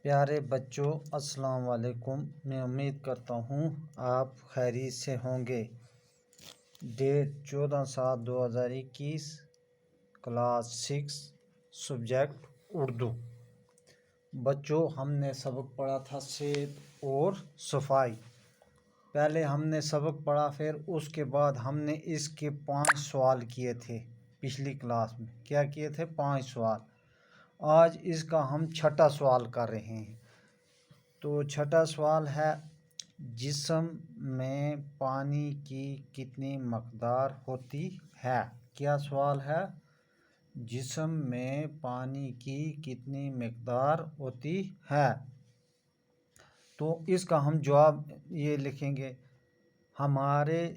پیارے بچوں، السلام علیکم۔ میں امید کرتا ہوں آپ خیریت سے ہوں گے۔ Date 14/7/2021، class 6، subject Urdu. بچوں، ہم نے سبق پڑھا تھا صحت اور صفائی۔ پہلے ہم نے سبق پڑھا، پھر اس کے بعد ہم نے اس کے 5 سوال کیے تھے پچھلی کلاس میں۔ کیا کیے تھے؟ 5 سوال۔ آج اس کا ہم 6واں سوال کر رہے ہیں۔ تو 6واں سوال ہے، جسم میں پانی کی کتنی مقدار ہوتی ہے؟ کیا سوال ہے؟ جسم میں پانی کی کتنی مقدار ہوتی ہے؟ تو اس کا ہم جواب یہ لکھیں گے، ہمارے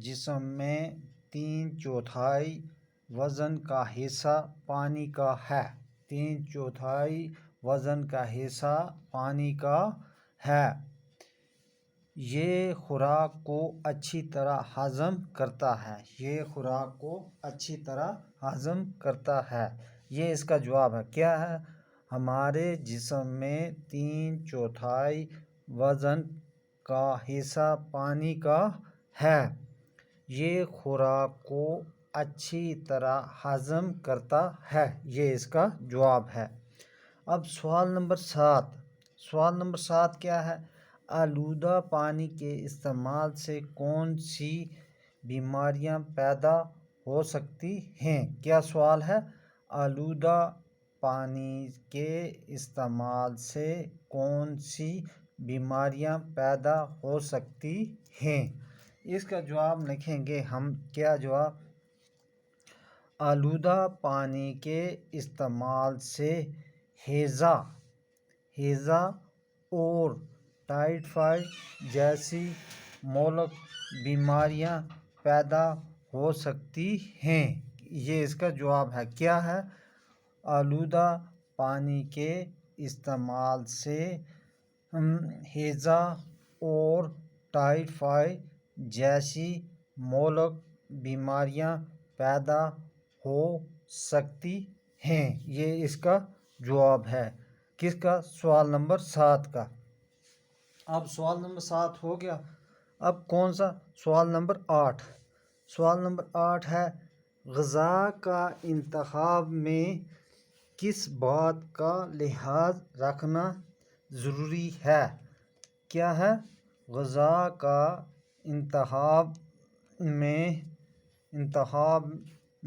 جسم میں 3/4 وزن کا حصہ پانی کا ہے۔ 3/4 وزن کا حصہ پانی کا ہے۔ یہ خوراک کو اچھی طرح ہضم کرتا ہے۔ یہ خوراک کو اچھی طرح ہضم کرتا ہے۔ یہ اس کا جواب ہے۔ کیا ہے؟ ہمارے جسم میں 3/4 وزن کا حصہ پانی کا ہے۔ یہ خوراک کو اچھی طرح ہضم کرتا ہے۔ یہ اس کا جواب ہے۔ اب سوال نمبر 7۔ سوال نمبر 7 کیا ہے؟ آلودہ پانی کے استعمال سے کون سی بیماریاں پیدا ہو سکتی ہیں؟ کیا سوال ہے؟ آلودہ پانی کے استعمال سے کون سی بیماریاں پیدا ہو سکتی ہیں؟ اس کا جواب لکھیں گے ہم۔ کیا جواب؟ آلودہ پانی کے استعمال سے ہیضہ اور ٹائیفائڈ جیسی مہلک بیماریاں پیدا ہو سکتی ہیں۔ یہ اس کا جواب ہے۔ کیا ہے؟ آلودہ پانی کے استعمال سے ہیضہ اور ٹائیفائڈ جیسی مہلک بیماریاں پیدا ہو سکتی ہیں۔ یہ اس کا جواب ہے۔ کس کا؟ سوال نمبر 7 کا۔ اب سوال نمبر 7 ہو گیا۔ اب کون سا؟ سوال نمبر 8۔ سوال نمبر 8 ہے، غذا کا انتخاب میں کس بات کا لحاظ رکھنا ضروری ہے؟ کیا ہے؟ غذا کا انتخاب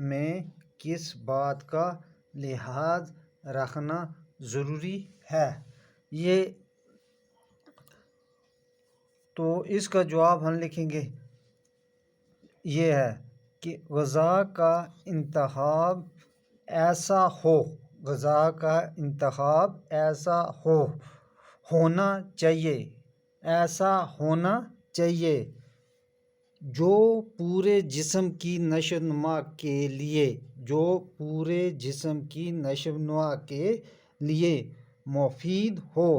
میں کس بات کا لحاظ رکھنا ضروری ہے؟ تو اس کا جواب ہم لکھیں گے، یہ ہے کہ غذا کا انتخاب ایسا ہو، غذا کا انتخاب ایسا ہونا چاہیے، ایسا ہونا چاہیے جو پورے جسم کی نشو و نما کے لیے، جو پورے جسم کی نشو و نما کے لیے مفید ہو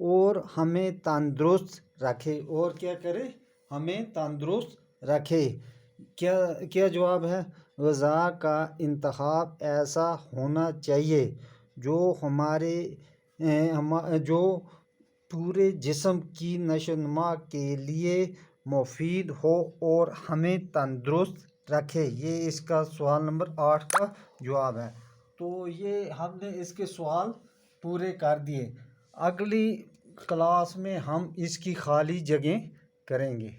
اور ہمیں تندرست رکھے۔ اور کیا کرے؟ ہمیں تندرست رکھے۔ کیا جواب ہے؟ غذا کا انتخاب ایسا ہونا چاہیے جو پورے جسم کی نشو و نما کے لیے مفید ہو اور ہمیں تندرست رکھے۔ یہ اس کا سوال نمبر 8 کا جواب ہے۔ تو یہ ہم نے اس کے سوال پورے کر دیے۔ اگلی کلاس میں ہم اس کی خالی جگہیں کریں گے۔